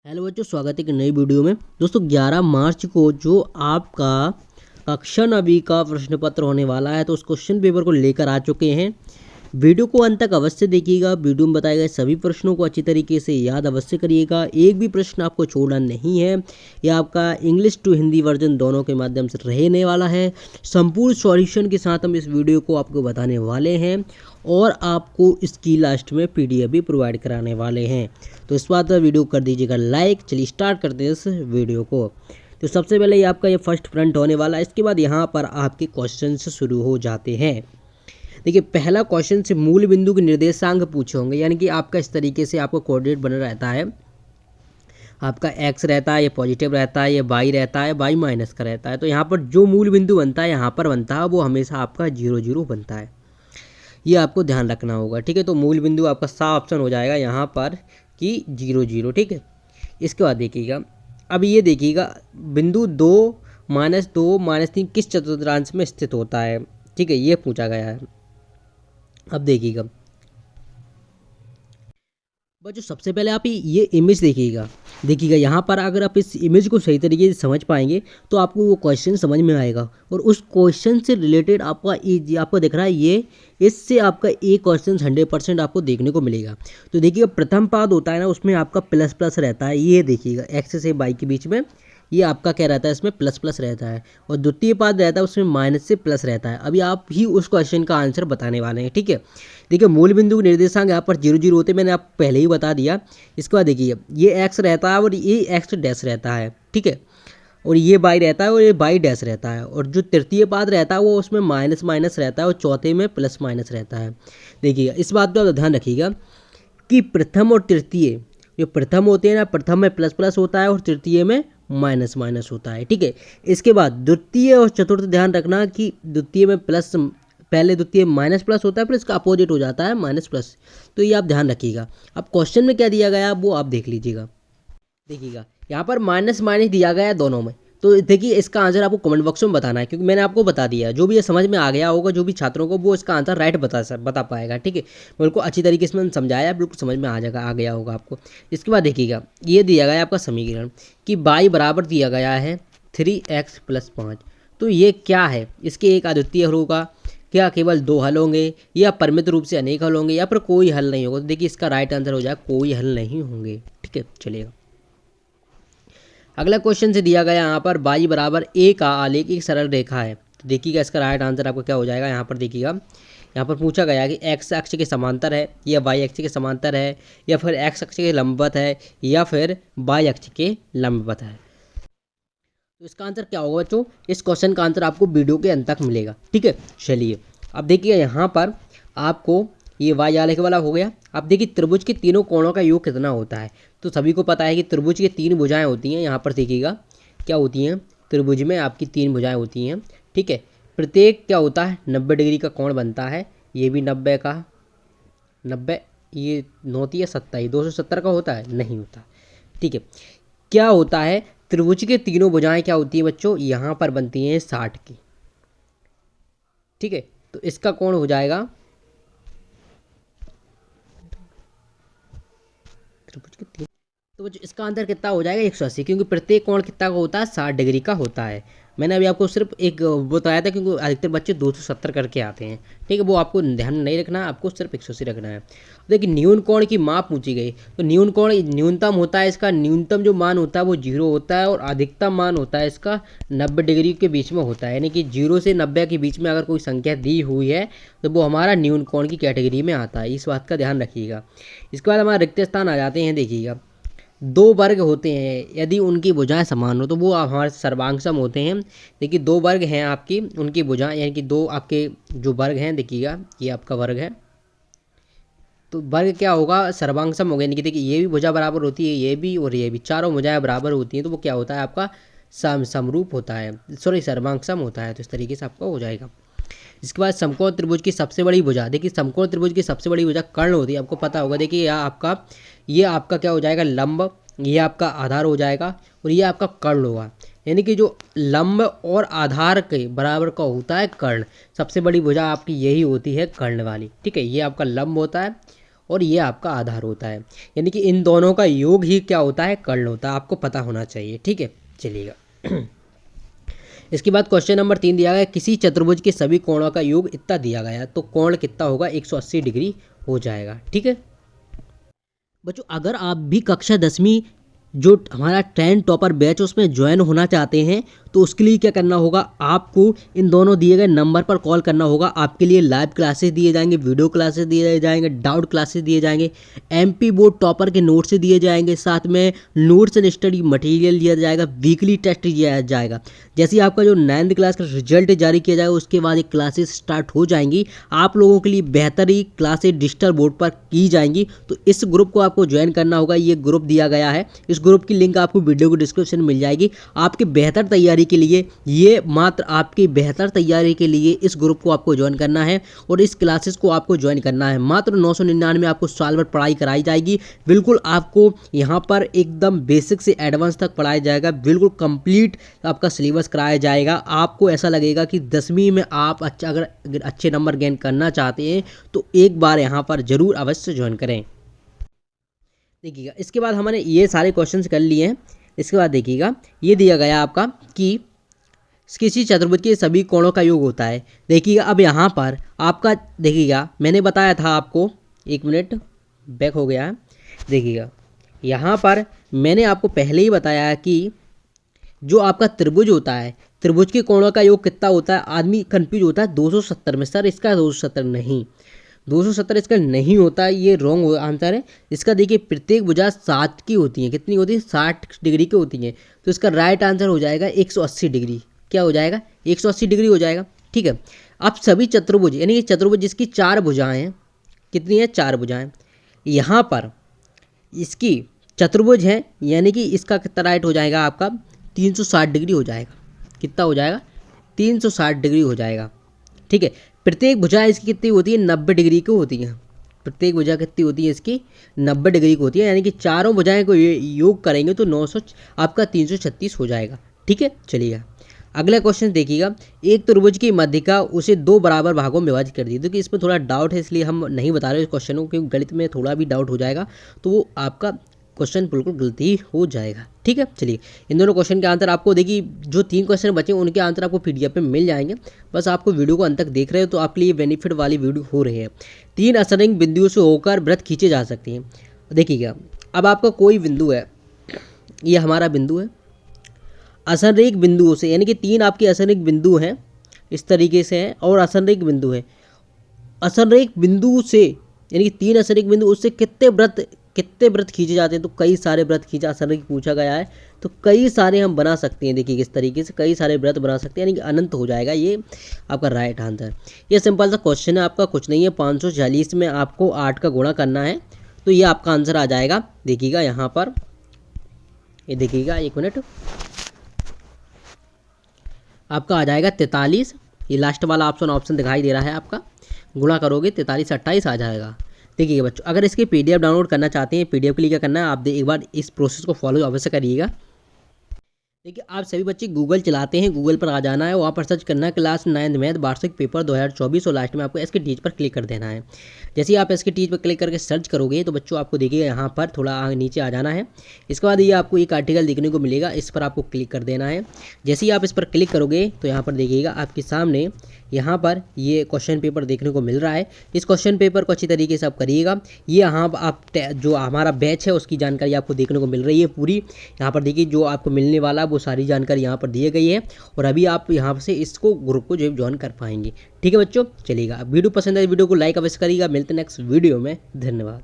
Hello बच्चों, स्वागत है एक नई वीडियो में। दोस्तों 11 मार्च को जो आपका कक्षा 9वीं का प्रश्न पत्र होने वाला है, तो उस क्वेश्चन पेपर को लेकर आ चुके हैं। वीडियो को अंत तक अवश्य देखिएगा। वीडियो में बताए गए सभी प्रश्नों को अच्छी तरीके से याद अवश्य करिएगा। एक भी प्रश्न आपको छोड़ना नहीं है। यह आपका इंग्लिश टू हिंदी वर्जन दोनों के माध्यम से रहने वाला है। संपूर्ण सॉल्यूशन के साथ हम इस वीडियो को आपको बताने वाले हैं और आपको इसकी लास्ट में PDF भी प्रोवाइड कराने वाले हैं। तो इस बात पर वीडियो कर दीजिएगा लाइक। चलिए स्टार्ट करते हैं इस वीडियो को। तो सबसे पहले ये आपका ये फर्स्ट फ्रंट होने वाला है। इसके बाद यहाँ पर आपके क्वेश्चन शुरू हो जाते हैं। देखिए, पहला क्वेश्चन से मूल बिंदु के निर्देशांक पूछे होंगे, यानी कि आपका इस तरीके से आपका कोऑर्डिनेट बना रहता है। आपका x रहता है, ये पॉजिटिव रहता है, ये y रहता है, y माइनस का रहता है। तो यहाँ पर जो मूल बिंदु बनता है, यहाँ पर बनता है, वो हमेशा आपका 0 0 बनता है। ये आपको ध्यान रखना होगा, ठीक है। तो मूल बिंदु आपका सा ऑप्शन हो जाएगा यहाँ पर कि 0 0, ठीक है। इसके बाद देखिएगा, अब ये देखिएगा बिंदु 2 -3 किस चतुर्थांश में स्थित होता है, ठीक है, ये पूछा गया है। अब देखिएगा बच्चों, सबसे पहले आप ये इमेज देखिएगा यहाँ पर। अगर आप इस इमेज को सही तरीके से समझ पाएंगे तो आपको वो क्वेश्चन समझ में आएगा, और उस क्वेश्चन से रिलेटेड आपको दिख रहा है ये, इससे आपका एक क्वेश्चन 100% आपको देखने को मिलेगा। तो देखिएगा, प्रथम पाद होता है ना, उसमें आपका प्लस प्लस रहता है। ये देखिएगा, x से y के बीच में ये आपका क्या रहता है, इसमें प्लस प्लस रहता है, और द्वितीय पाद रहता है उसमें माइनस से प्लस रहता है। अभी आप ही उस क्वेश्चन का आंसर बताने वाले हैं, ठीक है। देखिए, मूल बिंदु के निर्देशांक यहाँ पर 0 0 होते, मैंने आपको पहले ही बता दिया। इसके बाद देखिए, ये x रहता है और ये x डैश रहता है, ठीक है, और ये y रहता है और ये y डैश रहता है, और जो तृतीय पाद रहता है वो उसमें माइनस माइनस रहता है और चौथे में प्लस माइनस रहता है। देखिएगा, इस बात पर ध्यान रखिएगा कि प्रथम और तृतीय, जो प्रथम होते हैं ना, प्रथम में प्लस प्लस होता है और तृतीय में माइनस माइनस होता है, ठीक है। इसके बाद द्वितीय और चतुर्थ ध्यान रखना कि द्वितीय में प्लस, पहले द्वितीय माइनस प्लस होता है, फिर इसका अपोजिट हो जाता है माइनस प्लस। तो ये आप ध्यान रखिएगा। अब क्वेश्चन में क्या दिया गया वो आप देख लीजिएगा। देखिएगा, यहाँ पर माइनस माइनस दिया गया है दोनों में। तो देखिए, इसका आंसर आपको कमेंट बॉक्स में बताना है, क्योंकि मैंने आपको बता दिया। जो भी ये समझ में आ गया होगा, जो भी छात्रों को, वो इसका आंसर राइट बता पाएगा, ठीक है। बिल्कुल अच्छी तरीके से मैंने समझाया, बिल्कुल समझ में आ गया होगा आपको। इसके बाद देखिएगा, ये दिया गया है आपका समीकरण कि y बराबर दिया गया है 3x + 5। तो ये क्या है, इसके एक अद्वितीय हल होगा, क्या केवल 2 हल होंगे, या परिमित रूप से अनेक हल होंगे, या फिर कोई हल नहीं होगा। तो देखिए, इसका राइट आंसर हो जाएगा कोई हल नहीं होंगे, ठीक है। चलिएगा, अगला क्वेश्चन से दिया गया यहाँ पर y बराबर a का आलेख एक सरल रेखा है। तो देखिएगा, इसका राइट आंसर आपका क्या हो जाएगा। यहाँ पर देखिएगा, यहाँ पर पूछा गया कि x अक्ष के समांतर है, या y अक्ष के समांतर है, या फिर x अक्ष के लंबवत है, या फिर y अक्ष के लंबवत है। तो इसका आंसर क्या होगा बच्चों, इस क्वेश्चन का आंसर आपको वीडियो के अंत तक मिलेगा, ठीक है। चलिए, अब देखिए यहाँ पर आपको ये y आलेख वाला हो गया। अब देखिए, त्रिभुज के तीनों कोणों का योग कितना होता है। तो सभी को पता है कि त्रिभुज की 3 भुजाएं होती हैं। यहाँ पर देखिएगा क्या होती हैं, त्रिभुज में आपकी 3 भुजाएं होती हैं, ठीक है। प्रत्येक क्या होता है, 90 डिग्री का कोण बनता है। ये भी 90 का, 90, ये होती है 27, 270 का होता है, नहीं होता, ठीक है। क्या होता है, त्रिभुज के तीनों भुजाएं क्या होती हैं बच्चों, यहाँ पर बनती हैं 60 की, ठीक है। तो इसका कोण हो जाएगा, तो इसका आंसर कितना हो जाएगा, 180, क्योंकि प्रत्येक कोण कितना का होता है, 60 डिग्री का होता है। मैंने अभी आपको सिर्फ एक बताया था, क्योंकि अधिकतर बच्चे 270 करके आते हैं, ठीक है। वो आपको ध्यान नहीं रखना है, आपको सिर्फ 180 रखना है। देखिए, न्यून कोण की माप पूछी गई। तो न्यून कोण न्यूनतम होता है, इसका न्यूनतम जो मान होता है वो 0 होता है, और अधिकतम मान होता है इसका 90 डिग्री के बीच में होता है। यानी कि 0 से 90 के बीच में अगर कोई संख्या दी हुई है तो वो हमारा न्यून कोण की कैटेगरी में आता है। इस बात का ध्यान रखिएगा। इसके बाद हमारा रिक्त स्थान आ जाते हैं। देखिएगा, 2 वर्ग होते हैं, यदि उनकी भुजाएं समान हो तो वो हमारे सर्वांग सम होते हैं। देखिए, 2 वर्ग हैं आपकी, उनकी भुजाएं, यानी कि 2 आपके जो वर्ग हैं, देखिएगा ये आपका वर्ग है, तो वर्ग क्या होगा, सर्वांग सम हो गया। यानी कि देखिए, ये भी भुजा बराबर होती है, ये भी और ये भी, चारों भुजाएं बराबर होती हैं, तो वो क्या होता है आपका समरूप होता है, सॉरी सर्वांग सम होता है। तो इस तरीके से आपका हो जाएगा। इसके बाद समकोण त्रिभुज की सबसे बड़ी भुजा, देखिए समकोण त्रिभुज की सबसे बड़ी भुजा कर्ण होती है, आपको पता होगा। देखिए, ये आपका क्या हो जाएगा, लंब, ये आपका आधार हो जाएगा, और ये आपका कर्ण होगा। यानी कि जो लंब और आधार के बराबर का होता है कर्ण, सबसे बड़ी भुजा आपकी यही होती है कर्ण वाली, ठीक है। ये आपका लंब होता है और ये आपका आधार होता है, यानी कि इन दोनों का योग ही क्या होता है, कर्ण होता है। आपको पता होना चाहिए, ठीक है। चलिएगा इसके बाद क्वेश्चन नंबर 3 दिया गया किसी चतुर्भुज के सभी कोणों का योग इतना दिया गया है, तो कोण कितना होगा, 180 डिग्री हो जाएगा, ठीक है। बच्चों अगर आप भी कक्षा 10वीं जो हमारा 10 टॉपर बैच उसमें ज्वाइन होना चाहते हैं तो उसके लिए क्या करना होगा, आपको इन दोनों दिए गए नंबर पर कॉल करना होगा। आपके लिए लाइव क्लासेस दिए जाएंगे, वीडियो क्लासेस दिए जाएंगे, डाउट क्लासेस दिए जाएंगे, MP बोर्ड टॉपर के नोट्स दिए जाएंगे, साथ में नोट्स एंड स्टडी मटेरियल दिया जाएगा, वीकली टेस्ट दिया जाएगा। जैसे ही आपका जो 9th क्लास का रिजल्ट जारी किया जाएगा उसके बाद एक क्लासेस स्टार्ट हो जाएंगी। आप लोगों के लिए बेहतरी क्लासेस डिजिटल बोर्ड पर की जाएंगी। तो इस ग्रुप को आपको ज्वाइन करना होगा। ये ग्रुप दिया गया है, इस ग्रुप की लिंक आपको वीडियो को डिस्क्रिप्शन में मिल जाएगी। आपके बेहतर तैयारी के लिए, ये मात्र आपकी बेहतर तैयारी के लिए इस ग्रुप को आपको ज्वाइन करना है और इस क्लासेस को आपको ज्वाइन करना है। मात्र 999 में आपको साल भर पढ़ाई कराई जाएगी। बिल्कुल आपको यहाँ पर एकदम बेसिक से एडवांस तक पढ़ाया जाएगा, बिल्कुल कंप्लीट आपका सिलेबस कराया जाएगा। आपको ऐसा लगेगा कि 10वीं में आप अगर अच्छे नंबर गेन करना चाहते हैं तो एक बार यहाँ पर जरूर अवश्य ज्वाइन करें। देखिएगा इसके बाद हमने ये सारे क्वेश्चंस कर लिए हैं। इसके बाद देखिएगा ये दिया गया आपका कि किसी चतुर्भुज के सभी कोणों का योग होता है। देखिएगा अब यहाँ पर आपका देखिएगा मैंने बताया था आपको, एक मिनट बैक हो गया है। देखिएगा यहाँ पर मैंने आपको पहले ही बताया कि जो आपका त्रिभुज होता है, त्रिभुज के कोणों का योग कितना होता है। आदमी कंफ्यूज होता है 270 में, सर इसका 270 नहीं, 270 इसका नहीं होता है, ये रॉन्ग आंसर है इसका। देखिए प्रत्येक भुजा 60 की होती है, कितनी होती है, 60 डिग्री की होती है। तो इसका राइट आंसर हो जाएगा 180 डिग्री। क्या हो जाएगा, 180 डिग्री हो जाएगा, ठीक है। अब सभी चतुर्भुज यानी कि चतुर्भुज जिसकी 4 भुजाएं हैं, कितनी है, 4 भुजाएं, यहाँ पर इसकी चतुर्भुज है, यानी कि इसका कितना राइट हो जाएगा आपका 360 डिग्री हो जाएगा। कितना हो जाएगा, 360 डिग्री हो जाएगा, ठीक है। प्रत्येक भुजा इसकी कितनी होती है, 90 डिग्री की होती है। प्रत्येक भुजा कितनी होती है इसकी, 90 डिग्री की होती है, यानी कि चारों भुजाएं को योग करेंगे तो 900 आपका 336 हो जाएगा, ठीक है। चलिएगा अगला क्वेश्चन देखिएगा, एक त्रिभुज की मध्यिका उसे 2 बराबर भागों में विभाजित कर दी। क्योंकि इसमें थोड़ा डाउट है इसलिए हम नहीं बता रहे इस क्वेश्चन को, क्योंकि गणित में थोड़ा भी डाउट हो जाएगा तो वो आपका क्वेश्चन बिल्कुल गलती हो जाएगा, ठीक है। चलिए इन दोनों क्वेश्चन के आंसर आपको देखिए, जो 3 क्वेश्चन बचे उनके आंसर आपको PDF पे मिल जाएंगे। बस आपको वीडियो को अंत तक देख रहे हो तो आपके लिए बेनिफिट वाली वीडियो हो रही है। 3 असंरेख बिंदुओं से होकर वृत्त खींचे जा सकते हैं। देखिएगा अब आपका कोई बिंदु है, ये हमारा बिंदु है, असंरेख बिंदुओं से यानी कि 3 आपके असंरेख बिंदु हैं इस तरीके से हैं, और असंरेख बिंदु है। असंरेख बिंदु से यानी कि 3 असंरेख बिंदु, उससे कितने व्रत खींचे जाते हैं, तो कई सारे व्रत खींचा असंरेख पूछा गया है तो कई सारे हम बना सकते हैं। देखिए किस तरीके से कई सारे व्रत बना सकते हैं, यानी कि अनंत हो जाएगा ये आपका राइट आंसर। ये सिंपल सा क्वेश्चन है आपका, कुछ नहीं है। 540 में आपको 8 का गुणा करना है तो ये आपका आंसर आ जाएगा। देखिएगा यहाँ पर, ये देखिएगा एक मिनट, आपका आ जाएगा 43। ये लास्ट वाला ऑप्शन दिखाई दे रहा है आपका, गुणा करोगे 43 28 आ जाएगा। देखिए बच्चों अगर इसके PDF डाउनलोड करना चाहते हैं, PDF के लिए क्या करना है, आप एक बार इस प्रोसेस को फॉलो अवश्य करिएगा। देखिए आप सभी बच्चे गूगल चलाते हैं, गूगल पर आ जाना है, वहाँ पर सर्च करना है क्लास 9th मैथ वार्षिक पेपर 2024 और लास्ट में आपको इसके टीच पर क्लिक कर देना है। जैसे ही आप इसके टीच पर क्लिक करके सर्च करोगे तो बच्चों आपको देखिएगा यहाँ पर थोड़ा नीचे आ जाना है। इसके बाद ये आपको एक आर्टिकल देखने को मिलेगा, इस पर आपको क्लिक कर देना है। जैसे ही आप इस पर क्लिक करोगे तो यहाँ पर देखिएगा आपके सामने यहाँ पर ये क्वेश्चन पेपर देखने को मिल रहा है। इस क्वेश्चन पेपर को अच्छी तरीके से आप करिएगा। ये यहाँ आप जो हमारा बैच है उसकी जानकारी आपको देखने को मिल रही है पूरी। यहाँ पर देखिए जो आपको मिलने वाला वो सारी जानकारी यहाँ पर दी गई है और अभी आप यहाँ से इसको ग्रुप को जो ज्वाइन कर पाएंगे। ठीक है बच्चों, चलिएगा वीडियो पसंद है वीडियो को लाइक अवश्य करिएगा। मिलते हैं नेक्स्ट वीडियो में, धन्यवाद।